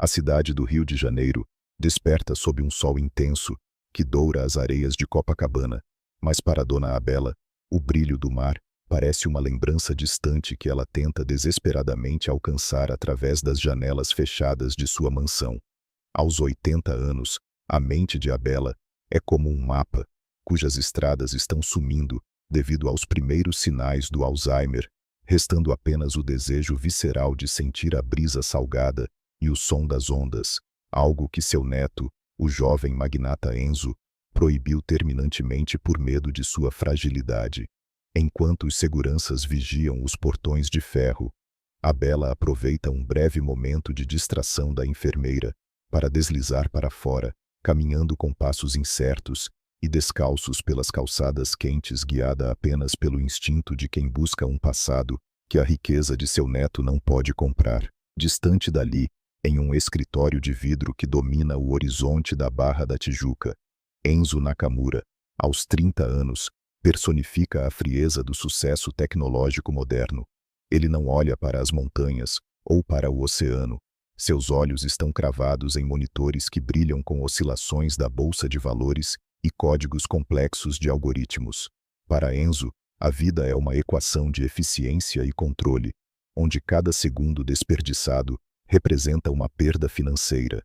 A cidade do Rio de Janeiro desperta sob um sol intenso que doura as areias de Copacabana, mas para Dona Abela, o brilho do mar parece uma lembrança distante que ela tenta desesperadamente alcançar através das janelas fechadas de sua mansão. Aos 80 anos, a mente de Abela é como um mapa, cujas estradas estão sumindo devido aos primeiros sinais do Alzheimer, restando apenas o desejo visceral de sentir a brisa salgada e o som das ondas, algo que seu neto, o jovem magnata Enzo, proibiu terminantemente por medo de sua fragilidade. Enquanto os seguranças vigiam os portões de ferro, Abela aproveita um breve momento de distração da enfermeira para deslizar para fora, caminhando com passos incertos e descalços pelas calçadas quentes, guiada apenas pelo instinto de quem busca um passado que a riqueza de seu neto não pode comprar. Distante dali, em um escritório de vidro que domina o horizonte da Barra da Tijuca, Enzo Nakamura, aos 30 anos, personifica a frieza do sucesso tecnológico moderno. Ele não olha para as montanhas ou para o oceano. Seus olhos estão cravados em monitores que brilham com oscilações da bolsa de valores e códigos complexos de algoritmos. Para Enzo, a vida é uma equação de eficiência e controle, onde cada segundo desperdiçado representa uma perda financeira.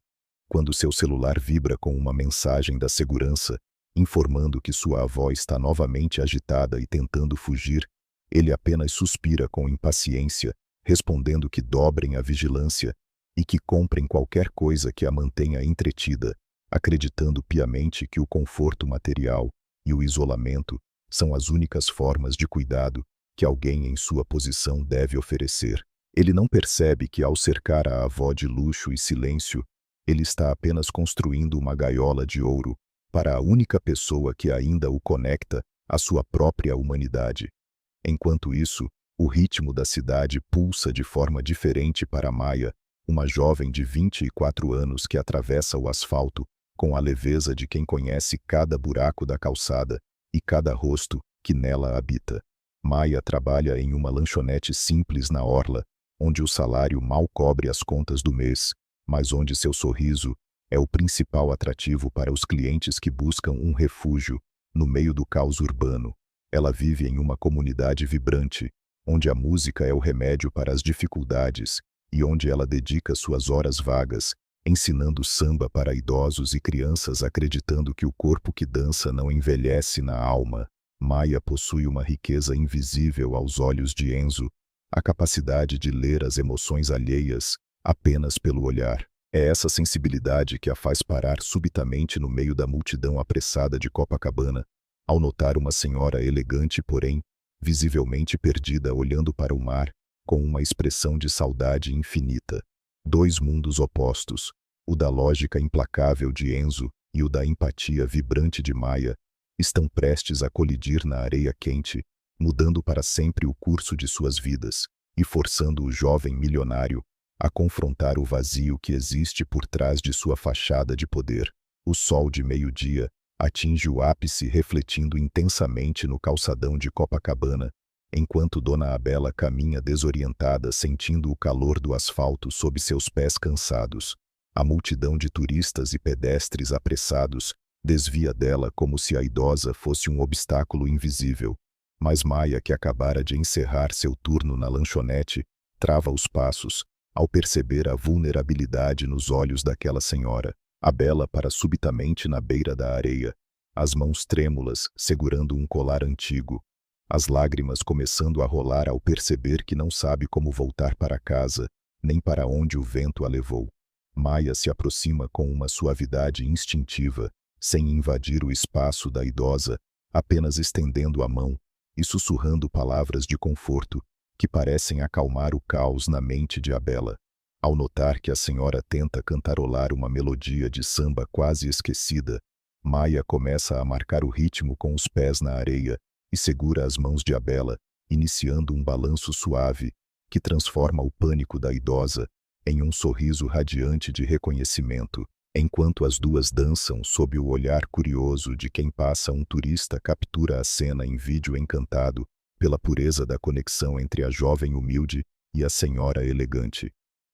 Quando seu celular vibra com uma mensagem da segurança, informando que sua avó está novamente agitada e tentando fugir, ele apenas suspira com impaciência, respondendo que dobrem a vigilância e que comprem qualquer coisa que a mantenha entretida, acreditando piamente que o conforto material e o isolamento são as únicas formas de cuidado que alguém em sua posição deve oferecer. Ele não percebe que, ao cercar a avó de luxo e silêncio, ele está apenas construindo uma gaiola de ouro para a única pessoa que ainda o conecta à sua própria humanidade. Enquanto isso, o ritmo da cidade pulsa de forma diferente para Maia, uma jovem de 24 anos que atravessa o asfalto com a leveza de quem conhece cada buraco da calçada e cada rosto que nela habita. Maia trabalha em uma lanchonete simples na orla, onde o salário mal cobre as contas do mês, mas onde seu sorriso é o principal atrativo para os clientes que buscam um refúgio no meio do caos urbano. Ela vive em uma comunidade vibrante, onde a música é o remédio para as dificuldades e onde ela dedica suas horas vagas ensinando samba para idosos e crianças, acreditando que o corpo que dança não envelhece na alma. Maia possui uma riqueza invisível aos olhos de Enzo, a capacidade de ler as emoções alheias apenas pelo olhar. É essa sensibilidade que a faz parar subitamente no meio da multidão apressada de Copacabana, ao notar uma senhora elegante, porém, visivelmente perdida, olhando para o mar, com uma expressão de saudade infinita. Dois mundos opostos, o da lógica implacável de Enzo e o da empatia vibrante de Maia, estão prestes a colidir na areia quente, mudando para sempre o curso de suas vidas e forçando o jovem milionário a confrontar o vazio que existe por trás de sua fachada de poder. O sol de meio-dia atinge o ápice, refletindo intensamente no calçadão de Copacabana, enquanto Dona Abela caminha desorientada, sentindo o calor do asfalto sob seus pés cansados. A multidão de turistas e pedestres apressados desvia dela como se a idosa fosse um obstáculo invisível. Mas Maia, que acabara de encerrar seu turno na lanchonete, trava os passos ao perceber a vulnerabilidade nos olhos daquela senhora. Abela para subitamente na beira da areia, as mãos trêmulas segurando um colar antigo, as lágrimas começando a rolar ao perceber que não sabe como voltar para casa, nem para onde o vento a levou. Maia se aproxima com uma suavidade instintiva, sem invadir o espaço da idosa, apenas estendendo a mão e sussurrando palavras de conforto que parecem acalmar o caos na mente de Abela. Ao notar que a senhora tenta cantarolar uma melodia de samba quase esquecida, Maia começa a marcar o ritmo com os pés na areia e segura as mãos de Abela, iniciando um balanço suave que transforma o pânico da idosa em um sorriso radiante de reconhecimento. Enquanto as duas dançam sob o olhar curioso de quem passa, um turista captura a cena em vídeo, encantado pela pureza da conexão entre a jovem humilde e a senhora elegante.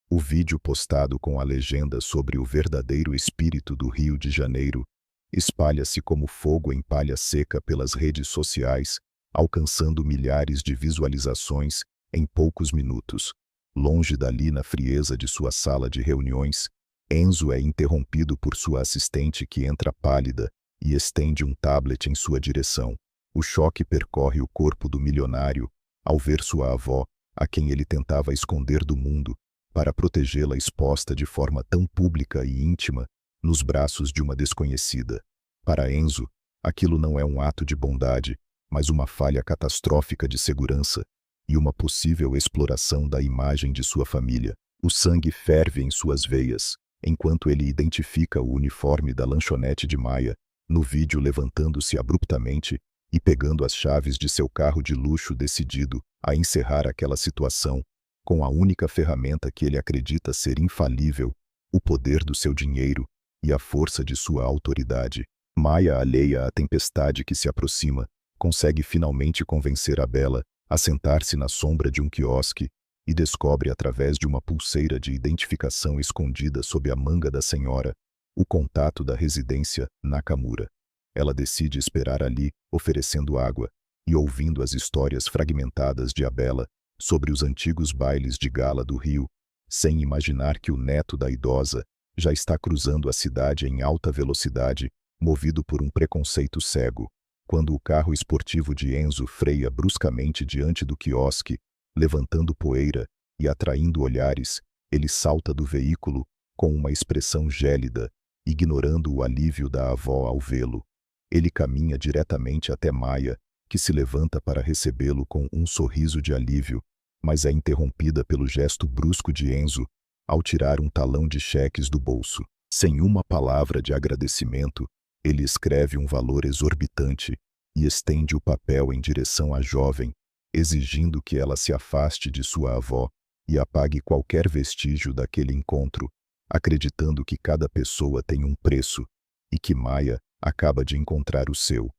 O vídeo postado com a legenda sobre o verdadeiro espírito do Rio de Janeiro espalha-se como fogo em palha seca pelas redes sociais, alcançando milhares de visualizações em poucos minutos. Longe dali na frieza de sua sala de reuniões, Enzo é interrompido por sua assistente que entra pálida e estende um tablet em sua direção. O choque percorre o corpo do milionário ao ver sua avó, a quem ele tentava esconder do mundo, para protegê-la exposta de forma tão pública e íntima nos braços de uma desconhecida. Para Enzo, aquilo não é um ato de bondade, mas uma falha catastrófica de segurança e uma possível exploração da imagem de sua família. O sangue ferve em suas veias, enquanto ele identifica o uniforme da lanchonete de Maia, no vídeo levantando-se abruptamente e pegando as chaves de seu carro de luxo decidido a encerrar aquela situação, com a única ferramenta que ele acredita ser infalível, o poder do seu dinheiro e a força de sua autoridade. Maia, alheia à tempestade que se aproxima, consegue finalmente convencer a Bela a sentar-se na sombra de um quiosque e descobre através de uma pulseira de identificação escondida sob a manga da senhora o contato da residência Nakamura. Ela decide esperar ali, oferecendo água e ouvindo as histórias fragmentadas de Abela sobre os antigos bailes de gala do Rio, sem imaginar que o neto da idosa já está cruzando a cidade em alta velocidade, movido por um preconceito cego. Quando o carro esportivo de Enzo freia bruscamente diante do quiosque, levantando poeira e atraindo olhares, ele salta do veículo com uma expressão gélida, ignorando o alívio da avó ao vê-lo. Ele caminha diretamente até Maia, que se levanta para recebê-lo com um sorriso de alívio, mas é interrompida pelo gesto brusco de Enzo ao tirar um talão de cheques do bolso. Sem uma palavra de agradecimento, ele escreve um valor exorbitante e estende o papel em direção à jovem, exigindo que ela se afaste de sua avó e apague qualquer vestígio daquele encontro, acreditando que cada pessoa tem um preço e que Maia acaba de encontrar o seu.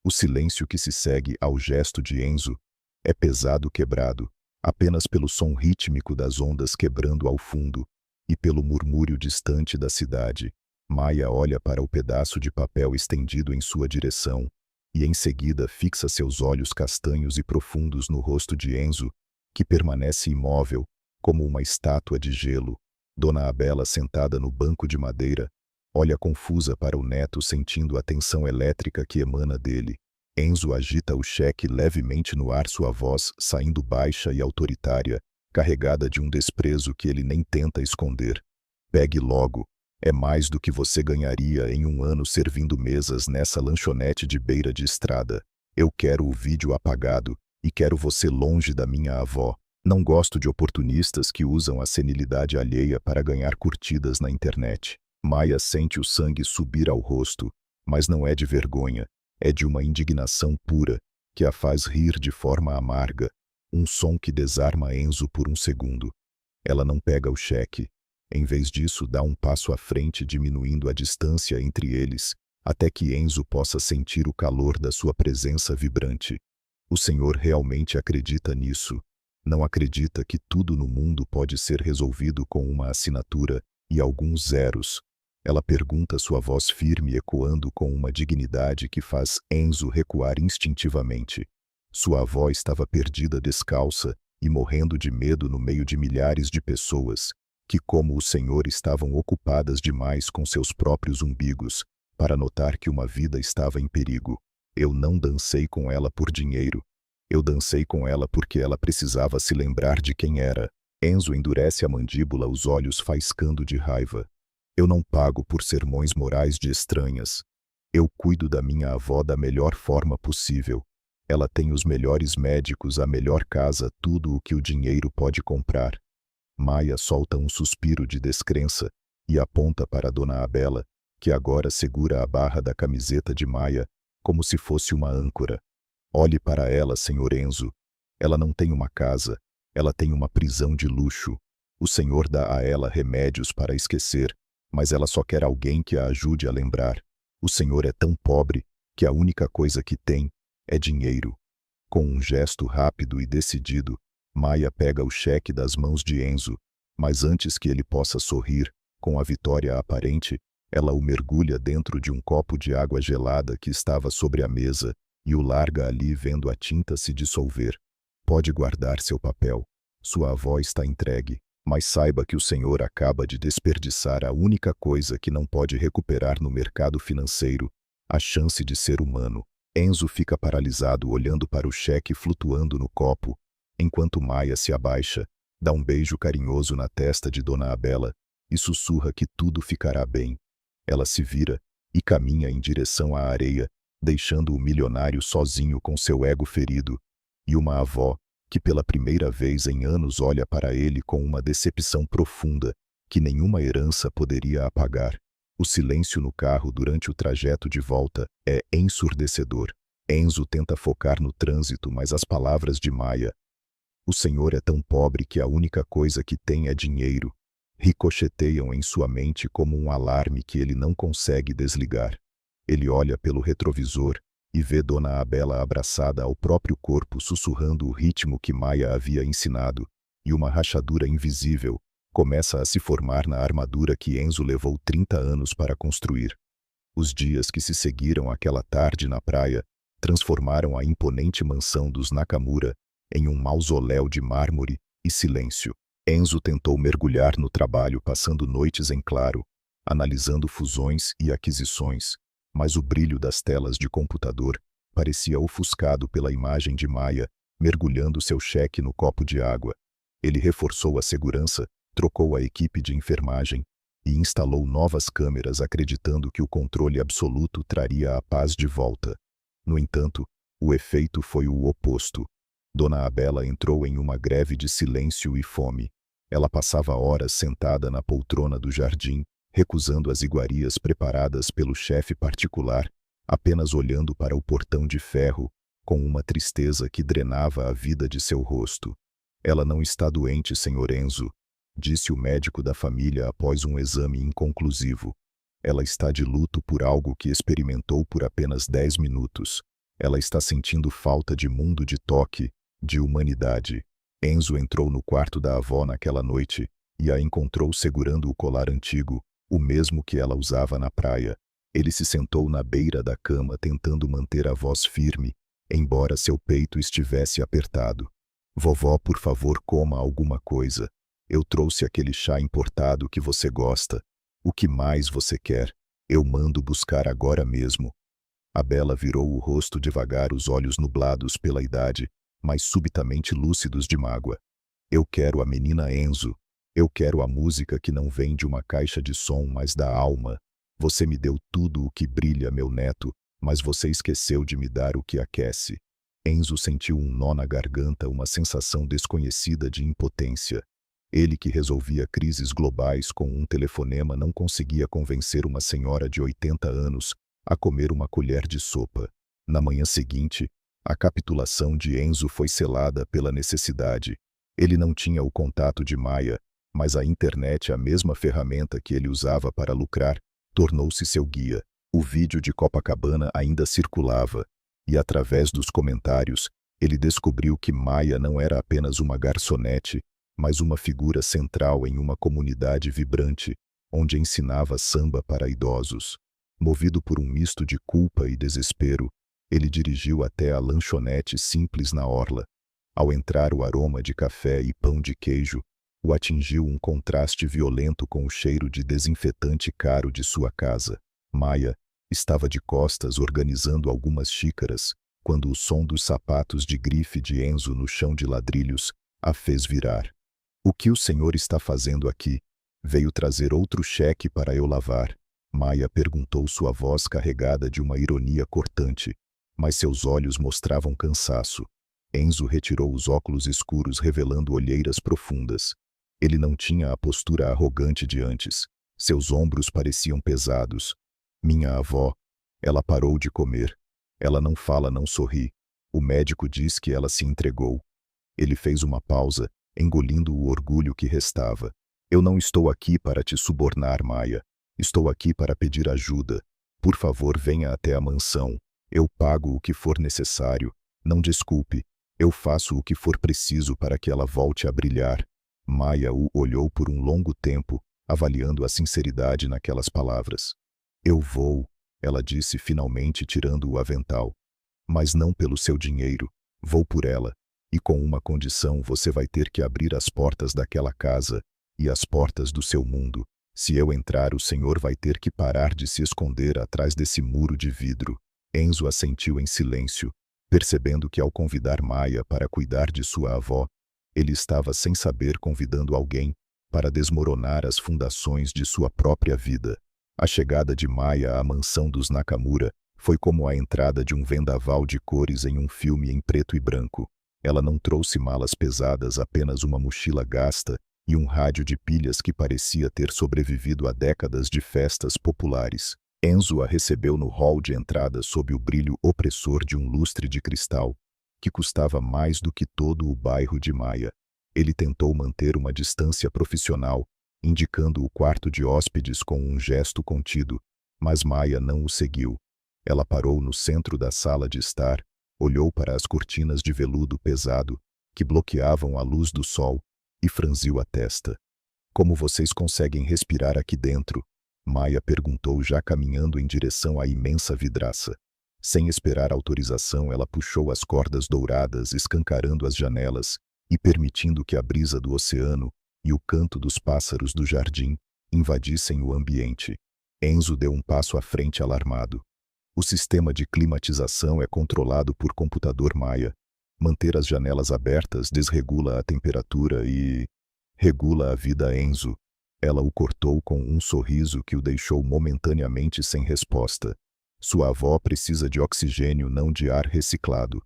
O silêncio que se segue ao gesto de Enzo é pesado quebrado, apenas pelo som rítmico das ondas quebrando ao fundo e pelo murmúrio distante da cidade. Maia olha para o pedaço de papel estendido em sua direção e em seguida fixa seus olhos castanhos e profundos no rosto de Enzo, que permanece imóvel, como uma estátua de gelo. Dona Abela, sentada no banco de madeira, olha confusa para o neto, sentindo a tensão elétrica que emana dele. Enzo agita o cheque levemente no ar, sua voz saindo baixa e autoritária, carregada de um desprezo que ele nem tenta esconder. Pegue logo. É mais do que você ganharia em um ano servindo mesas nessa lanchonete de beira de estrada. Eu quero o vídeo apagado e quero você longe da minha avó. Não gosto de oportunistas que usam a senilidade alheia para ganhar curtidas na internet. Maia sente o sangue subir ao rosto, mas não é de vergonha, é de uma indignação pura, que a faz rir de forma amarga, um som que desarma Enzo por um segundo. Ela não pega o cheque. Em vez disso, dá um passo à frente, diminuindo a distância entre eles, até que Enzo possa sentir o calor da sua presença vibrante. O senhor realmente acredita nisso? Não acredita que tudo no mundo pode ser resolvido com uma assinatura e alguns zeros? Ela pergunta, sua voz firme ecoando com uma dignidade que faz Enzo recuar instintivamente. Sua avó estava perdida, descalça e morrendo de medo no meio de milhares de pessoas, que, como o senhor, estavam ocupadas demais com seus próprios umbigos para notar que uma vida estava em perigo. Eu não dancei com ela por dinheiro. Eu dancei com ela porque ela precisava se lembrar de quem era. Enzo endurece a mandíbula, os olhos faiscando de raiva. Eu não pago por sermões morais de estranhas. Eu cuido da minha avó da melhor forma possível. Ela tem os melhores médicos, a melhor casa, tudo o que o dinheiro pode comprar. Maia solta um suspiro de descrença e aponta para Dona Abela, que agora segura a barra da camiseta de Maia como se fosse uma âncora. Olhe para ela, senhor Enzo. Ela não tem uma casa, ela tem uma prisão de luxo. O senhor dá a ela remédios para esquecer, mas ela só quer alguém que a ajude a lembrar. O senhor é tão pobre que a única coisa que tem é dinheiro. Com um gesto rápido e decidido, Maia pega o cheque das mãos de Enzo Mas antes que ele possa sorrir, com a vitória aparente, ela o mergulha dentro de um copo de água gelada que estava sobre a mesa e o larga ali vendo a tinta se dissolver. Pode guardar seu papel. Sua avó está entregue, mas saiba que o senhor acaba de desperdiçar a única coisa que não pode recuperar no mercado financeiro, a chance de ser humano. Enzo fica paralisado olhando para o cheque flutuando no copo, enquanto Maia se abaixa, dá um beijo carinhoso na testa de Dona Abela e sussurra que tudo ficará bem. Ela se vira e caminha em direção à areia, deixando o milionário sozinho com seu ego ferido, e uma avó, que pela primeira vez em anos olha para ele com uma decepção profunda, que nenhuma herança poderia apagar. O silêncio no carro durante o trajeto de volta é ensurdecedor. Enzo tenta focar no trânsito, mas as palavras de Maia, "O senhor é tão pobre que a única coisa que tem é dinheiro", ricocheteiam em sua mente como um alarme que ele não consegue desligar. Ele olha pelo retrovisor e vê Dona Abela abraçada ao próprio corpo, sussurrando o ritmo que Maia havia ensinado, e uma rachadura invisível começa a se formar na armadura que Enzo levou 30 anos para construir. Os dias que se seguiram àquela tarde na praia transformaram a imponente mansão dos Nakamura em um mausoléu de mármore e silêncio. Enzo tentou mergulhar no trabalho, passando noites em claro, analisando fusões e aquisições, mas o brilho das telas de computador parecia ofuscado pela imagem de Maia mergulhando seu cheque no copo de água. Ele reforçou a segurança, trocou a equipe de enfermagem e instalou novas câmeras, acreditando que o controle absoluto traria a paz de volta. No entanto, o efeito foi o oposto. Dona Abela entrou em uma greve de silêncio e fome. Ela passava horas sentada na poltrona do jardim, recusando as iguarias preparadas pelo chefe particular, apenas olhando para o portão de ferro, com uma tristeza que drenava a vida de seu rosto. "Ela não está doente, senhor Enzo", disse o médico da família após um exame inconclusivo. "Ela está de luto por algo que experimentou por apenas 10 minutos. Ela está sentindo falta de mundo, de toque, de humanidade." Enzo entrou no quarto da avó naquela noite e a encontrou segurando o colar antigo, o mesmo que ela usava na praia. Ele se sentou na beira da cama tentando manter a voz firme, embora seu peito estivesse apertado. "Vovó, por favor, coma alguma coisa. Eu trouxe aquele chá importado que você gosta. O que mais você quer? Eu mando buscar agora mesmo." A Bela virou o rosto devagar, os olhos nublados pela idade, mas subitamente lúcidos de mágoa. "Eu quero a menina Enzo. Eu quero a música que não vem de uma caixa de som, mas da alma. Você me deu tudo o que brilha, meu neto, mas você esqueceu de me dar o que aquece." Enzo sentiu um nó na garganta, uma sensação desconhecida de impotência. Ele, que resolvia crises globais com um telefonema, não conseguia convencer uma senhora de 80 anos a comer uma colher de sopa. Na manhã seguinte, a capitulação de Enzo foi selada pela necessidade. Ele não tinha o contato de Maia, mas a internet, a mesma ferramenta que ele usava para lucrar, tornou-se seu guia. O vídeo de Copacabana ainda circulava, e através dos comentários, ele descobriu que Maia não era apenas uma garçonete, mas uma figura central em uma comunidade vibrante, onde ensinava samba para idosos. Movido por um misto de culpa e desespero, ele dirigiu até a lanchonete simples na orla. Ao entrar, o aroma de café e pão de queijo o atingiu, um contraste violento com o cheiro de desinfetante caro de sua casa. Maia estava de costas organizando algumas xícaras, quando o som dos sapatos de grife de Enzo no chão de ladrilhos a fez virar. "O que o senhor está fazendo aqui? Veio trazer outro cheque para eu lavar?" Maia perguntou, sua voz carregada de uma ironia cortante, mas seus olhos mostravam cansaço. Enzo retirou os óculos escuros, revelando olheiras profundas. Ele não tinha a postura arrogante de antes. Seus ombros pareciam pesados. "Minha avó, ela parou de comer. Ela não fala, não sorri. O médico diz que ela se entregou." Ele fez uma pausa, engolindo o orgulho que restava. "Eu não estou aqui para te subornar, Maia. Estou aqui para pedir ajuda. Por favor, venha até a mansão. Eu pago o que for necessário. Não desculpe. Eu faço o que for preciso para que ela volte a brilhar." Maia o olhou por um longo tempo, avaliando a sinceridade naquelas palavras. Eu vou, ela disse finalmente tirando o avental. Mas não pelo seu dinheiro, vou por ela. E com uma condição: você vai ter que abrir as portas daquela casa e as portas do seu mundo. Se eu entrar, o senhor vai ter que parar de se esconder atrás desse muro de vidro. Enzo assentiu em silêncio, percebendo que ao convidar Maia para cuidar de sua avó, ele estava sem saber convidando alguém para desmoronar as fundações de sua própria vida. A chegada de Maia à mansão dos Nakamura foi como a entrada de um vendaval de cores em um filme em preto e branco. Ela não trouxe malas pesadas, apenas uma mochila gasta e um rádio de pilhas que parecia ter sobrevivido a décadas de festas populares. Enzo a recebeu no hall de entrada sob o brilho opressor de um lustre de cristal, que custava mais do que todo o bairro de Maia. Ele tentou manter uma distância profissional, indicando o quarto de hóspedes com um gesto contido, mas Maia não o seguiu. Ela parou no centro da sala de estar, olhou para as cortinas de veludo pesado, que bloqueavam a luz do sol, e franziu a testa. Como vocês conseguem respirar aqui dentro? Maia perguntou, já caminhando em direção à imensa vidraça. Sem esperar autorização, ela puxou as cordas douradas, escancarando as janelas e permitindo que a brisa do oceano e o canto dos pássaros do jardim invadissem o ambiente. Enzo deu um passo à frente, alarmado. O sistema de climatização é controlado por computador Maia. Manter as janelas abertas desregula a temperatura e regula a vida. Enzo. Ela o cortou com um sorriso que o deixou momentaneamente sem resposta. Sua avó precisa de oxigênio, não de ar reciclado.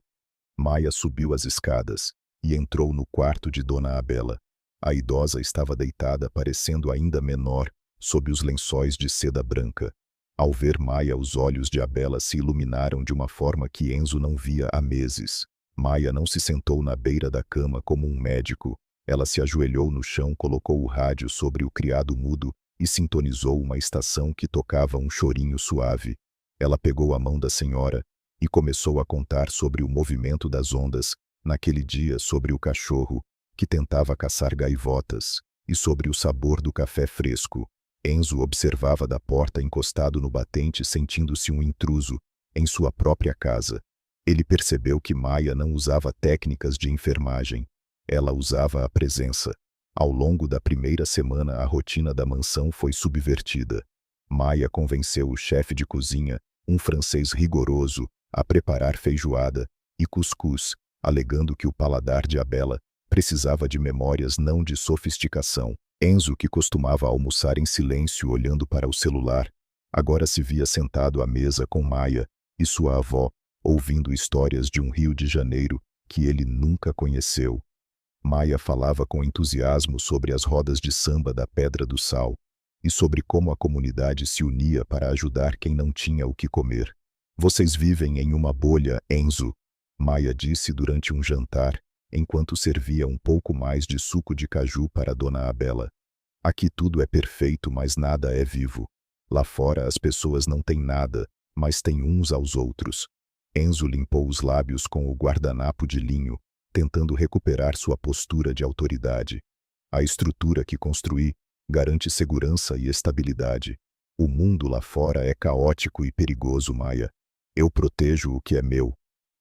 Maia subiu as escadas e entrou no quarto de Dona Abela. A idosa estava deitada, parecendo ainda menor, sob os lençóis de seda branca. Ao ver Maia, os olhos de Abela se iluminaram de uma forma que Enzo não via há meses. Maia não se sentou na beira da cama como um médico. Ela se ajoelhou no chão, colocou o rádio sobre o criado mudo e sintonizou uma estação que tocava um chorinho suave. Ela pegou a mão da senhora e começou a contar sobre o movimento das ondas naquele dia, sobre o cachorro que tentava caçar gaivotas e sobre o sabor do café fresco. Enzo observava da porta, encostado no batente, sentindo-se um intruso em sua própria casa. Ele percebeu que Maia não usava técnicas de enfermagem. Ela usava a presença. Ao longo da primeira semana, a rotina da mansão foi subvertida. Maia convenceu o chefe de cozinha, um francês rigoroso, a preparar feijoada e cuscuz, alegando que o paladar de Abela precisava de memórias, não de sofisticação. Enzo, que costumava almoçar em silêncio olhando para o celular, agora se via sentado à mesa com Maia e sua avó, ouvindo histórias de um Rio de Janeiro que ele nunca conheceu. Maia falava com entusiasmo sobre as rodas de samba da Pedra do Sal e sobre como a comunidade se unia para ajudar quem não tinha o que comer. Vocês vivem em uma bolha, Enzo, Maia disse durante um jantar, enquanto servia um pouco mais de suco de caju para Dona Abela. Aqui tudo é perfeito, mas nada é vivo. Lá fora as pessoas não têm nada, mas têm uns aos outros. Enzo limpou os lábios com o guardanapo de linho, tentando recuperar sua postura de autoridade. A estrutura que construí garante segurança e estabilidade. O mundo lá fora é caótico e perigoso, Maia. Eu protejo o que é meu.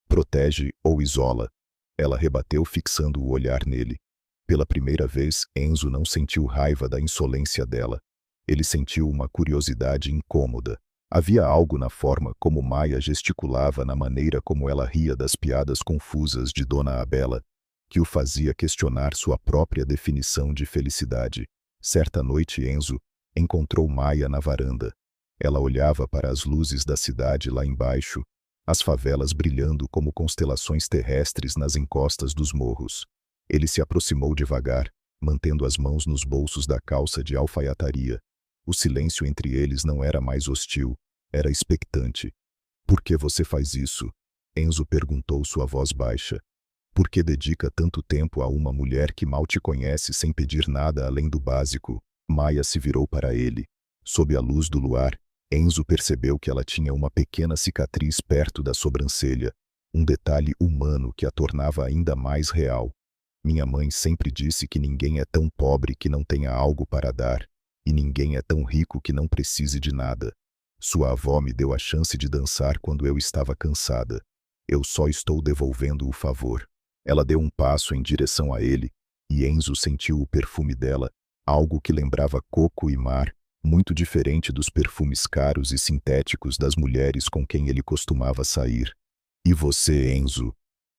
Protege ou isola. Ela rebateu, fixando o olhar nele. Pela primeira vez, Enzo não sentiu raiva da insolência dela. Ele sentiu uma curiosidade incômoda. Havia algo na forma como Maia gesticulava, na maneira como ela ria das piadas confusas de Dona Abela, que o fazia questionar sua própria definição de felicidade. Certa noite, Enzo encontrou Maia na varanda. Ela olhava para as luzes da cidade lá embaixo, as favelas brilhando como constelações terrestres nas encostas dos morros. Ele se aproximou devagar, mantendo as mãos nos bolsos da calça de alfaiataria. O silêncio entre eles não era mais hostil, era expectante. Por que você faz isso? Enzo perguntou, sua voz baixa. Por que dedica tanto tempo a uma mulher que mal te conhece sem pedir nada além do básico? Maia se virou para ele. Sob a luz do luar, Enzo percebeu que ela tinha uma pequena cicatriz perto da sobrancelha, um detalhe humano que a tornava ainda mais real. Minha mãe sempre disse que ninguém é tão pobre que não tenha algo para dar, e ninguém é tão rico que não precise de nada. Sua avó me deu a chance de dançar quando eu estava cansada. Eu só estou devolvendo o favor. Ela deu um passo em direção a ele, e Enzo sentiu o perfume dela, algo que lembrava coco e mar, muito diferente dos perfumes caros e sintéticos das mulheres com quem ele costumava sair. E você, Enzo?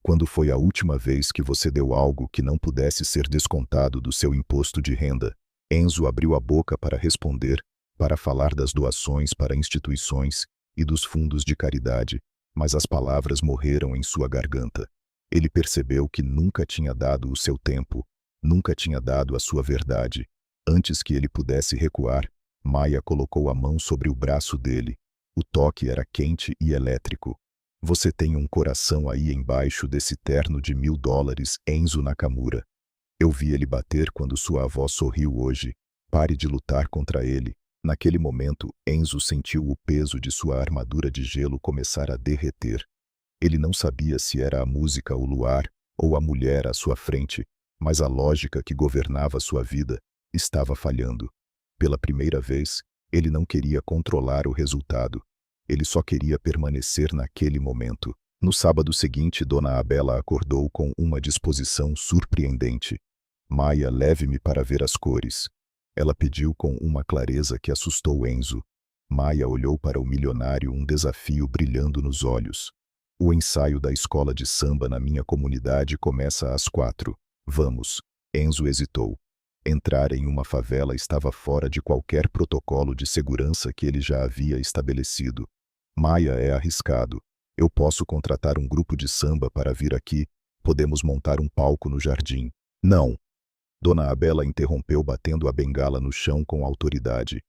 Quando foi a última vez que você deu algo que não pudesse ser descontado do seu imposto de renda? Enzo abriu a boca para responder, para falar das doações para instituições e dos fundos de caridade, mas as palavras morreram em sua garganta. Ele percebeu que nunca tinha dado o seu tempo, nunca tinha dado a sua verdade. Antes que ele pudesse recuar, Maia colocou a mão sobre o braço dele. O toque era quente e elétrico. Você tem um coração aí embaixo desse terno de $1000, Enzo Nakamura. Eu vi ele bater quando sua avó sorriu hoje. Pare de lutar contra ele. Naquele momento, Enzo sentiu o peso de sua armadura de gelo começar a derreter. Ele não sabia se era a música, o luar, ou a mulher à sua frente, mas a lógica que governava sua vida estava falhando. Pela primeira vez, ele não queria controlar o resultado. Ele só queria permanecer naquele momento. No sábado seguinte, Dona Abela acordou com uma disposição surpreendente. Maia, leve-me para ver as cores. Ela pediu com uma clareza que assustou Enzo. Maia olhou para o milionário, um desafio brilhando nos olhos. O ensaio da escola de samba na minha comunidade começa às 4. Vamos. Enzo hesitou. Entrar em uma favela estava fora de qualquer protocolo de segurança que ele já havia estabelecido. Maia, é arriscado. Eu posso contratar um grupo de samba para vir aqui. Podemos montar um palco no jardim. Não. Dona Abela interrompeu, batendo a bengala no chão com autoridade.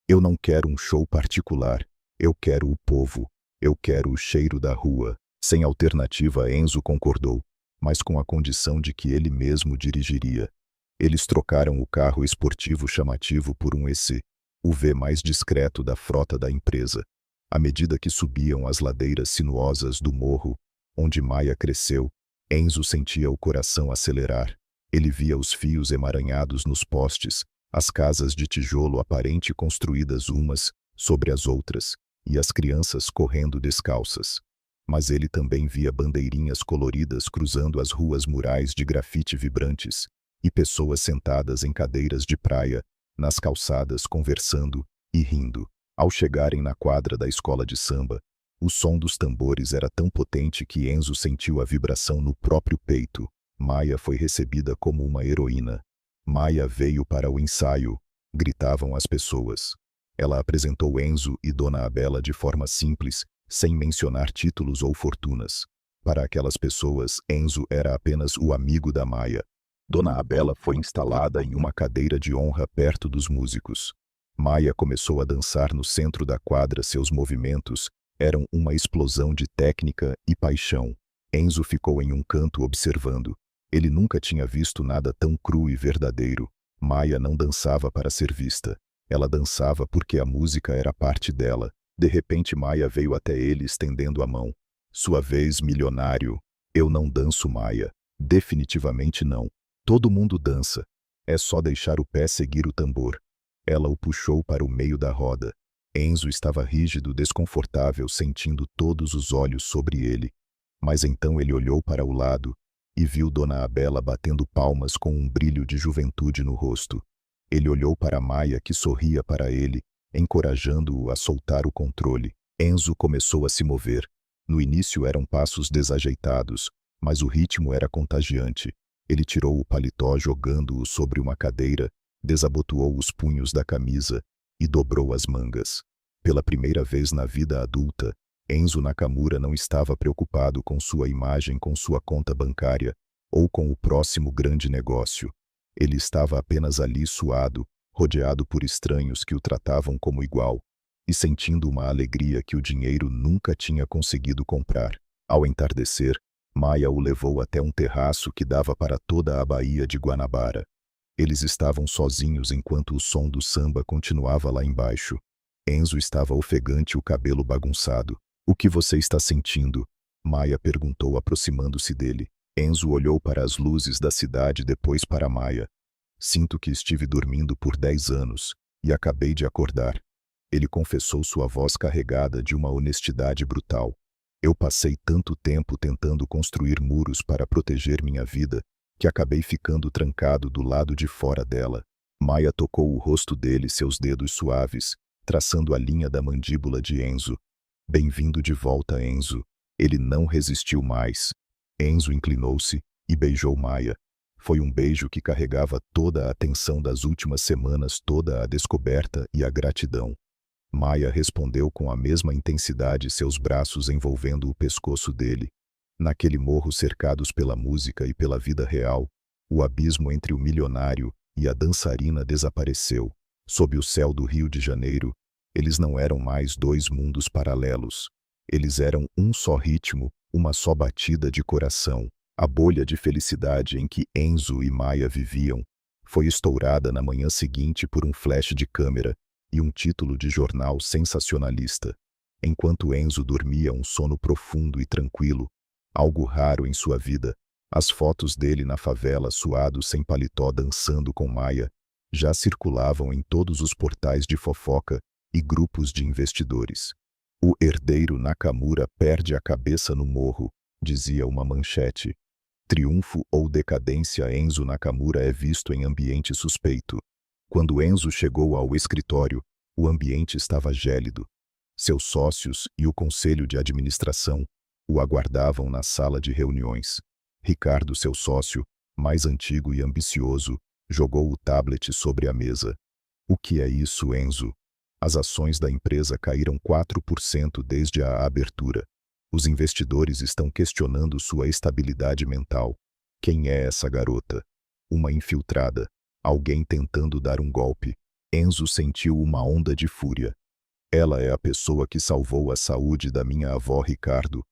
Eu não quero um show particular. Eu quero o povo. Eu quero o cheiro da rua. Sem alternativa, Enzo concordou, mas com a condição de que ele mesmo dirigiria. Eles trocaram o carro esportivo chamativo por um SUV mais discreto da frota da empresa. À medida que subiam as ladeiras sinuosas do morro, onde Maia cresceu, Enzo sentia o coração acelerar. Ele via os fios emaranhados nos postes, as casas de tijolo aparente construídas umas sobre as outras, e as crianças correndo descalças. Mas ele também via bandeirinhas coloridas cruzando as ruas, murais de grafite vibrantes, e pessoas sentadas em cadeiras de praia, nas calçadas, conversando e rindo. Ao chegarem na quadra da escola de samba, o som dos tambores era tão potente que Enzo sentiu a vibração no próprio peito. Maia foi recebida como uma heroína. Maia veio para o ensaio, gritavam as pessoas. Ela apresentou Enzo e Dona Abela de forma simples, sem mencionar títulos ou fortunas. Para aquelas pessoas, Enzo era apenas o amigo da Maia. Dona Abela foi instalada em uma cadeira de honra perto dos músicos. Maia começou a dançar no centro da quadra. Seus movimentos eram uma explosão de técnica e paixão. Enzo ficou em um canto observando. Ele nunca tinha visto nada tão cru e verdadeiro. Maia não dançava para ser vista. Ela dançava porque a música era parte dela. De repente Maia veio até ele estendendo a mão. Sua vez, milionário. Eu não danço, Maia. Definitivamente não. Todo mundo dança. É só deixar o pé seguir o tambor. Ela o puxou para o meio da roda. Enzo estava rígido, desconfortável, sentindo todos os olhos sobre ele. Mas então ele olhou para o lado e viu Dona Abela batendo palmas com um brilho de juventude no rosto. Ele olhou para Maia, que sorria para ele, encorajando-o a soltar o controle. Enzo começou a se mover. No início eram passos desajeitados, mas o ritmo era contagiante. Ele tirou o paletó jogando-o sobre uma cadeira, desabotoou os punhos da camisa e dobrou as mangas. Pela primeira vez na vida adulta, Enzo Nakamura não estava preocupado com sua imagem, com sua conta bancária ou com o próximo grande negócio. Ele estava apenas ali, suado, rodeado por estranhos que o tratavam como igual e sentindo uma alegria que o dinheiro nunca tinha conseguido comprar. Ao entardecer, Maia o levou até um terraço que dava para toda a Baía de Guanabara. Eles estavam sozinhos enquanto o som do samba continuava lá embaixo. Enzo estava ofegante, o cabelo bagunçado. O que você está sentindo? Maia perguntou, aproximando-se dele. Enzo olhou para as luzes da cidade, depois para Maia. Sinto que estive dormindo por 10 anos e acabei de acordar. Ele confessou, sua voz carregada de uma honestidade brutal. Eu passei tanto tempo tentando construir muros para proteger minha vida que acabei ficando trancado do lado de fora dela. Maia tocou o rosto dele, seus dedos suaves, traçando a linha da mandíbula de Enzo. Bem-vindo de volta, Enzo. Ele não resistiu mais. Enzo inclinou-se e beijou Maia. Foi um beijo que carregava toda a tensão das últimas semanas, toda a descoberta e a gratidão. Maia respondeu com a mesma intensidade, seus braços envolvendo o pescoço dele. Naquele morro, cercados pela música e pela vida real, o abismo entre o milionário e a dançarina desapareceu. Sob o céu do Rio de Janeiro, eles não eram mais dois mundos paralelos. Eles eram um só ritmo, uma só batida de coração. A bolha de felicidade em que Enzo e Maia viviam foi estourada na manhã seguinte por um flash de câmera e um título de jornal sensacionalista. Enquanto Enzo dormia um sono profundo e tranquilo, algo raro em sua vida, as fotos dele na favela, suado, sem paletó, dançando com Maia, já circulavam em todos os portais de fofoca e grupos de investidores. O herdeiro Nakamura perde a cabeça no morro, dizia uma manchete. Triunfo ou decadência, Enzo Nakamura é visto em ambiente suspeito. Quando Enzo chegou ao escritório, o ambiente estava gélido. Seus sócios e o conselho de administração o aguardavam na sala de reuniões. Ricardo, seu sócio, mais antigo e ambicioso, jogou o tablet sobre a mesa. O que é isso, Enzo? As ações da empresa caíram 4% desde a abertura. Os investidores estão questionando sua estabilidade mental. Quem é essa garota? Uma infiltrada. Alguém tentando dar um golpe. Enzo sentiu uma onda de fúria. Ela é a pessoa que salvou a saúde da minha avó, Ricardo.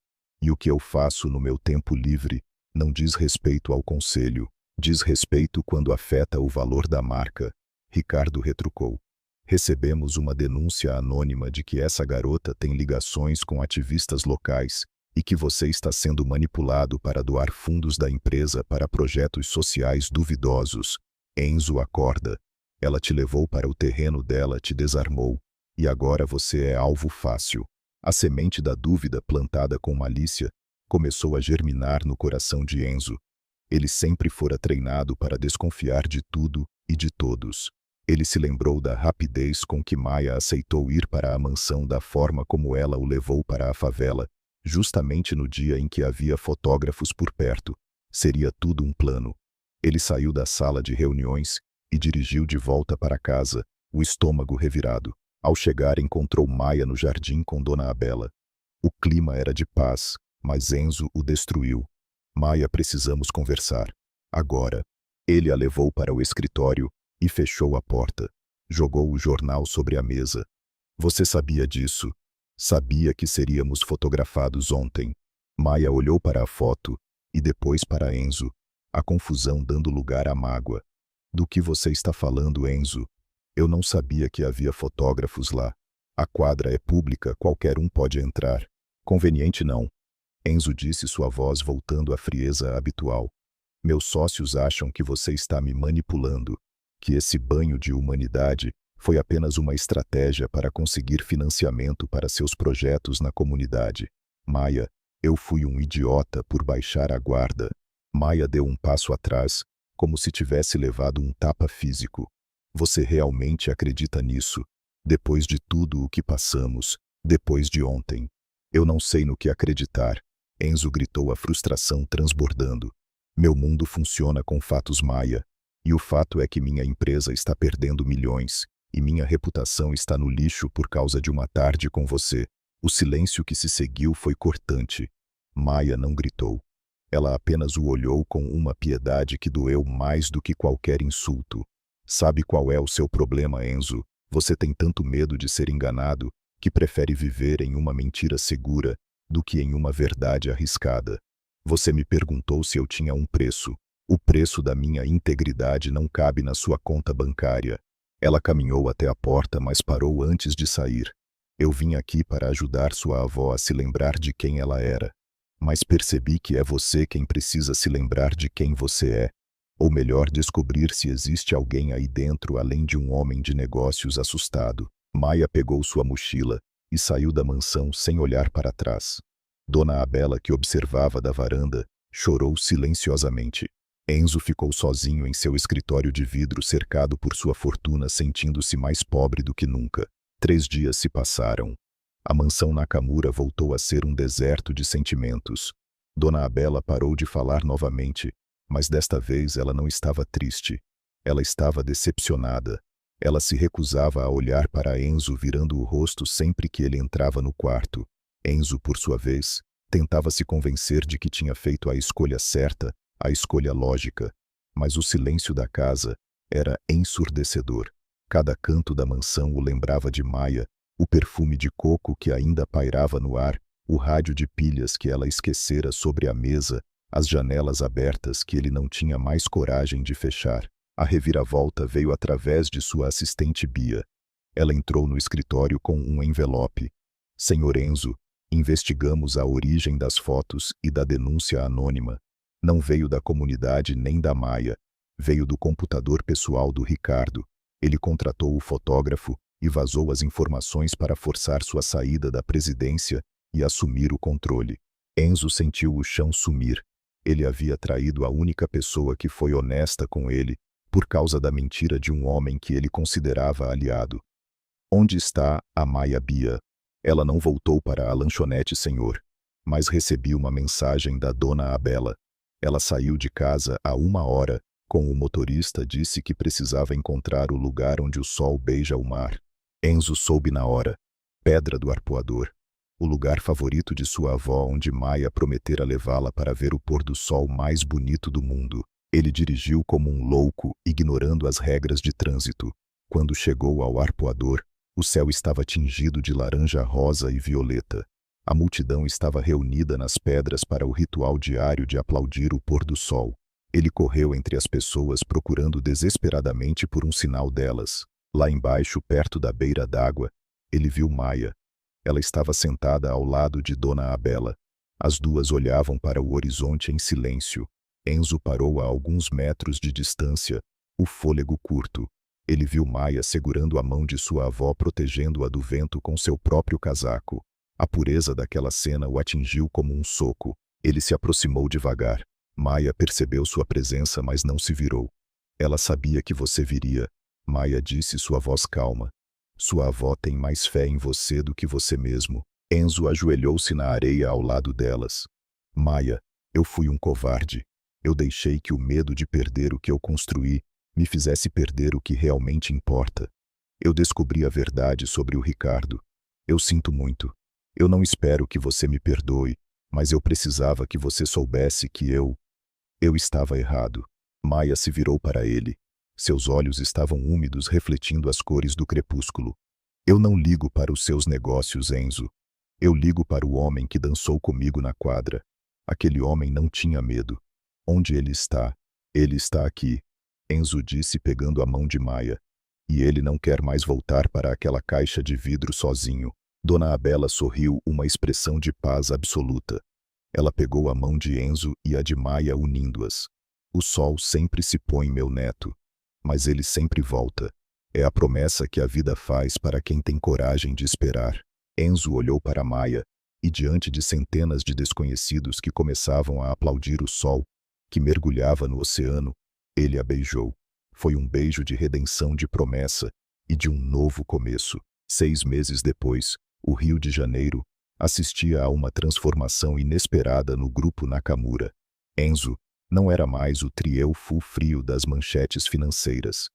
E o que eu faço no meu tempo livre não diz respeito ao conselho. Diz respeito quando afeta o valor da marca. Ricardo retrucou. Recebemos uma denúncia anônima de que essa garota tem ligações com ativistas locais e que você está sendo manipulado para doar fundos da empresa para projetos sociais duvidosos. Enzo, acorda. Ela te levou para o terreno dela, te desarmou. E agora você é alvo fácil. A semente da dúvida, plantada com malícia, começou a germinar no coração de Enzo. Ele sempre fora treinado para desconfiar de tudo e de todos. Ele se lembrou da rapidez com que Maia aceitou ir para a mansão, da forma como ela o levou para a favela, justamente no dia em que havia fotógrafos por perto. Seria tudo um plano. Ele saiu da sala de reuniões e dirigiu de volta para casa, o estômago revirado. Ao chegar, encontrou Maia no jardim com Dona Abela. O clima era de paz, mas Enzo o destruiu. Maia, precisamos conversar. Agora. Ele a levou para o escritório e fechou a porta. Jogou o jornal sobre a mesa. Você sabia disso? Sabia que seríamos fotografados ontem. Maia olhou para a foto e depois para Enzo, a confusão dando lugar à mágoa. Do que você está falando, Enzo? Eu não sabia que havia fotógrafos lá. A quadra é pública, qualquer um pode entrar. Conveniente não. Enzo disse, sua voz voltando à frieza habitual. Meus sócios acham que você está me manipulando, que esse banho de humanidade foi apenas uma estratégia para conseguir financiamento para seus projetos na comunidade. Maia, eu fui um idiota por baixar a guarda. Maia deu um passo atrás, como se tivesse levado um tapa físico. Você realmente acredita nisso? Depois de tudo o que passamos, depois de ontem. Eu não sei no que acreditar. Enzo gritou, a frustração transbordando. Meu mundo funciona com fatos, Maia. E o fato é que minha empresa está perdendo milhões, e minha reputação está no lixo por causa de uma tarde com você. O silêncio que se seguiu foi cortante. Maia não gritou. Ela apenas o olhou com uma piedade que doeu mais do que qualquer insulto. Sabe qual é o seu problema, Enzo? Você tem tanto medo de ser enganado que prefere viver em uma mentira segura do que em uma verdade arriscada. Você me perguntou se eu tinha um preço. O preço da minha integridade não cabe na sua conta bancária. Ela caminhou até a porta, mas parou antes de sair. Eu vim aqui para ajudar sua avó a se lembrar de quem ela era. Mas percebi que é você quem precisa se lembrar de quem você é. Ou melhor, descobrir se existe alguém aí dentro além de um homem de negócios assustado. Maia pegou sua mochila e saiu da mansão sem olhar para trás. Dona Abela, que observava da varanda, chorou silenciosamente. Enzo ficou sozinho em seu escritório de vidro cercado por sua fortuna, sentindo-se mais pobre do que nunca. 3 dias se passaram. A mansão Nakamura voltou a ser um deserto de sentimentos. Dona Abela parou de falar novamente, mas desta vez ela não estava triste. Ela estava decepcionada. Ela se recusava a olhar para Enzo, virando o rosto sempre que ele entrava no quarto. Enzo, por sua vez, tentava se convencer de que tinha feito a escolha certa, a escolha lógica. Mas o silêncio da casa era ensurdecedor. Cada canto da mansão o lembrava de Maia, o perfume de coco que ainda pairava no ar, o rádio de pilhas que ela esquecera sobre a mesa, as janelas abertas que ele não tinha mais coragem de fechar. A reviravolta veio através de sua assistente Bia. Ela entrou no escritório com um envelope. Senhor Enzo, investigamos a origem das fotos e da denúncia anônima. Não veio da comunidade nem da Maia. Veio do computador pessoal do Ricardo. Ele contratou o fotógrafo e vazou as informações para forçar sua saída da presidência e assumir o controle. Enzo sentiu o chão sumir. Ele havia traído a única pessoa que foi honesta com ele, por causa da mentira de um homem que ele considerava aliado. Onde está a Maia Bia? Ela não voltou para a lanchonete, senhor, mas recebi uma mensagem da dona Abela. Ela saiu de casa há 1 hora, com o motorista, disse que precisava encontrar o lugar onde o sol beija o mar. Enzo soube na hora. Pedra do Arpoador. O lugar favorito de sua avó, onde Maia prometera levá-la para ver o pôr do sol mais bonito do mundo. Ele dirigiu como um louco, ignorando as regras de trânsito. Quando chegou ao Arpoador, o céu estava tingido de laranja, rosa e violeta. A multidão estava reunida nas pedras para o ritual diário de aplaudir o pôr do sol. Ele correu entre as pessoas procurando desesperadamente por um sinal delas. Lá embaixo, perto da beira d'água, ele viu Maia. Ela estava sentada ao lado de Dona Abela. As duas olhavam para o horizonte em silêncio. Enzo parou a alguns metros de distância, o fôlego curto. Ele viu Maia segurando a mão de sua avó, protegendo-a do vento com seu próprio casaco. A pureza daquela cena o atingiu como um soco. Ele se aproximou devagar. Maia percebeu sua presença, mas não se virou. Ela sabia que você viria. Maia disse, sua voz calma. Sua avó tem mais fé em você do que você mesmo. Enzo ajoelhou-se na areia ao lado delas. Maia, eu fui um covarde. Eu deixei que o medo de perder o que eu construí me fizesse perder o que realmente importa. Eu descobri a verdade sobre o Ricardo. Eu sinto muito. Eu não espero que você me perdoe, mas eu precisava que você soubesse que eu estava errado. Maia se virou para ele. Seus olhos estavam úmidos, refletindo as cores do crepúsculo. Eu não ligo para os seus negócios, Enzo. Eu ligo para o homem que dançou comigo na quadra. Aquele homem não tinha medo. Onde ele está? Ele está aqui, Enzo disse, pegando a mão de Maia. E ele não quer mais voltar para aquela caixa de vidro sozinho. Dona Abela sorriu, uma expressão de paz absoluta. Ela pegou a mão de Enzo e a de Maia, unindo-as. O sol sempre se põe, meu neto. Mas ele sempre volta. É a promessa que a vida faz para quem tem coragem de esperar. Enzo olhou para Maia, e diante de centenas de desconhecidos que começavam a aplaudir o sol, que mergulhava no oceano, ele a beijou. Foi um beijo de redenção, de promessa e de um novo começo. 6 meses depois, o Rio de Janeiro assistia a uma transformação inesperada no grupo Nakamura. Enzo não era mais o trio frio das manchetes financeiras.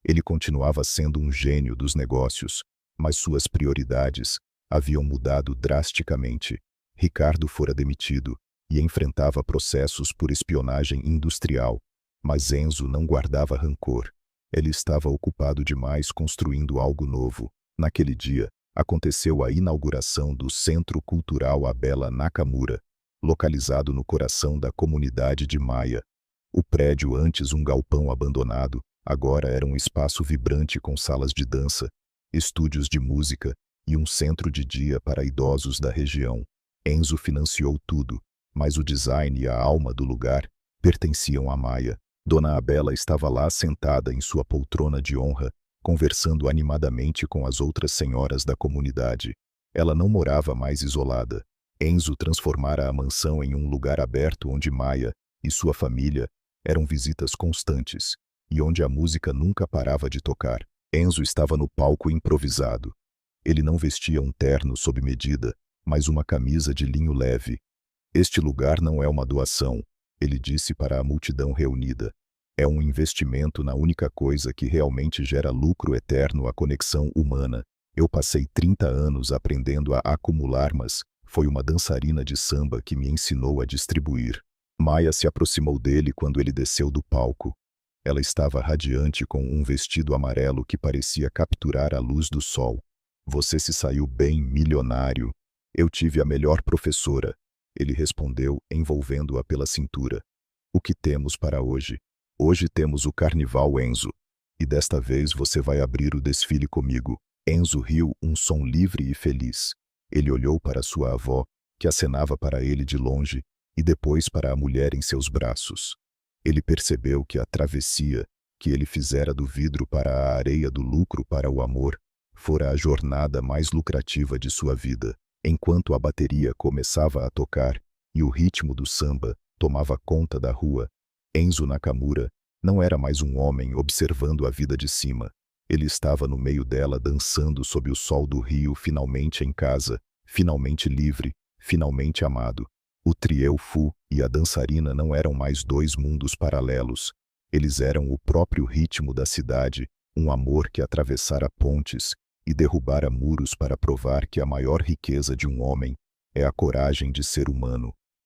Ele continuava sendo um gênio dos negócios, mas suas prioridades haviam mudado drasticamente. Ricardo fora demitido e enfrentava processos por espionagem industrial, mas Enzo não guardava rancor. Ele estava ocupado demais construindo algo novo. Naquele dia, aconteceu a inauguração do Centro Cultural Abela Nakamura, localizado no coração da comunidade de Maia. O prédio, antes um galpão abandonado, agora era um espaço vibrante com salas de dança, estúdios de música e um centro de dia para idosos da região. Enzo financiou tudo. mas o design e a alma do lugar pertenciam a Maia. Dona Abela estava lá sentada em sua poltrona de honra, conversando animadamente com as outras senhoras da comunidade. Ela não morava mais isolada. Enzo transformara a mansão em um lugar aberto onde Maia e sua família eram visitas constantes, e onde a música nunca parava de tocar. Enzo estava no palco improvisado. Ele não vestia um terno sob medida, mas uma camisa de linho leve. Este lugar não é uma doação, ele disse para a multidão reunida. É um investimento na única coisa que realmente gera lucro eterno, a conexão humana. Eu passei 30 anos aprendendo a acumular, mas foi uma dançarina de samba que me ensinou a distribuir. Maia se aproximou dele quando ele desceu do palco. Ela estava radiante com um vestido amarelo que parecia capturar a luz do sol. Você se saiu bem, milionário. Eu tive a melhor professora. Ele respondeu, envolvendo-a pela cintura. O que temos para hoje? Hoje temos o carnaval, Enzo. E desta vez você vai abrir o desfile comigo. Enzo riu, um som livre e feliz. Ele olhou para sua avó, que acenava para ele de longe, e depois para a mulher em seus braços. Ele percebeu que a travessia, que ele fizera do vidro para a areia do lucro para o amor, fora a jornada mais lucrativa de sua vida. Enquanto a bateria começava a tocar e o ritmo do samba tomava conta da rua, Enzo Nakamura não era mais um homem observando a vida de cima. Ele estava no meio dela, dançando sob o sol do rio, finalmente em casa, finalmente livre, finalmente amado. O Trieu Fu e a dançarina não eram mais dois mundos paralelos. Eles eram o próprio ritmo da cidade, um amor que atravessara pontes e derrubara muros para provar que a maior riqueza de um homem é a coragem de ser humano.